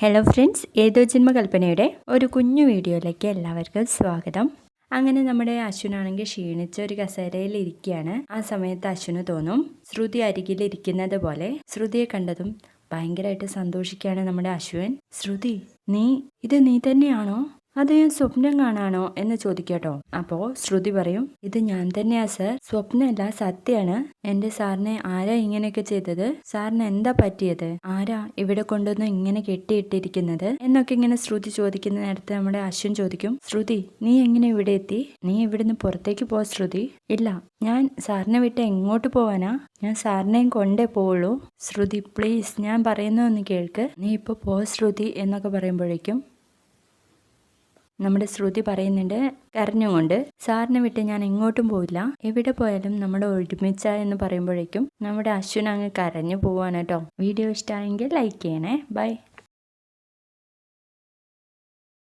Hello friends, ഏതോ ജന്മകൽപ്പനയുടെ ഒരു കുഞ്ഞു വീഡിയോയിലേക്ക് എല്ലാവർക്കും സ്വാഗതം. അങ്ങനെ നമ്മുടെ അശ്വിനാണെങ്കിൽ ക്ഷീണിച്ച ഒരു കസേരയിൽ ഇരിക്കുകയാണ്. ആ സമയത്ത് അശ്വിന് തോന്നും ശ്രുതി അരികിൽ ഇരിക്കുന്നത് പോലെ. ശ്രുതിയെ കണ്ടതും ഭയങ്കരമായിട്ട് സന്തോഷിക്കുകയാണ് നമ്മുടെ അശ്വിൻ. ശ്രുതി, നീ തന്നെയാണോ, അത് ഞാൻ സ്വപ്നം കാണാണോ എന്ന് ചോദിക്കട്ടോ. അപ്പോ ശ്രുതി പറയും, ഇത് ഞാൻ തന്നെയാ സർ, സ്വപ്നമല്ല, സത്യമാണ്. എന്റെ സാറിനെ ആരാ ഇങ്ങനെയൊക്കെ ചെയ്തത്? സാറിന് എന്താ പറ്റിയത്? ആരാ ഇവിടെ കൊണ്ടുവന്ന് ഇങ്ങനെ കെട്ടിയിട്ടിരിക്കുന്നത് എന്നൊക്കെ ഇങ്ങനെ ശ്രുതി ചോദിക്കുന്ന നേരത്ത് നമ്മുടെ അശ്വിൻ ചോദിക്കും, ശ്രുതി, നീ എങ്ങനെ ഇവിടെ എത്തി? നീ ഇവിടുന്ന് പുറത്തേക്ക് പോ ശ്രുതി. ഇല്ല, ഞാൻ സാറിനെ വിട്ട് എങ്ങോട്ട് പോവാനാ? ഞാൻ സാറിനെയും കൊണ്ടേ പോവുള്ളൂ. ശ്രുതി പ്ലീസ്, ഞാൻ പറയുന്നതൊന്ന് കേൾക്ക്. നീ ഇപ്പൊ പോ ശ്രുതി എന്നൊക്കെ പറയുമ്പോഴേക്കും നമ്മുടെ ശ്രുതി പറയുന്നുണ്ട് കരഞ്ഞുകൊണ്ട്, സാറിനെ വിട്ട് ഞാൻ എങ്ങോട്ടും പോയില്ല, എവിടെ പോയാലും നമ്മൾ ഒരുമിച്ച എന്ന് പറയുമ്പോഴേക്കും നമ്മുടെ അശ്വിൻ അങ്ങ് കരഞ്ഞു പോവാണ് കേട്ടോ. വീഡിയോ ഇഷ്ടമായെങ്കിൽ ലൈക്ക് ചെയ്യണേ. ബൈ.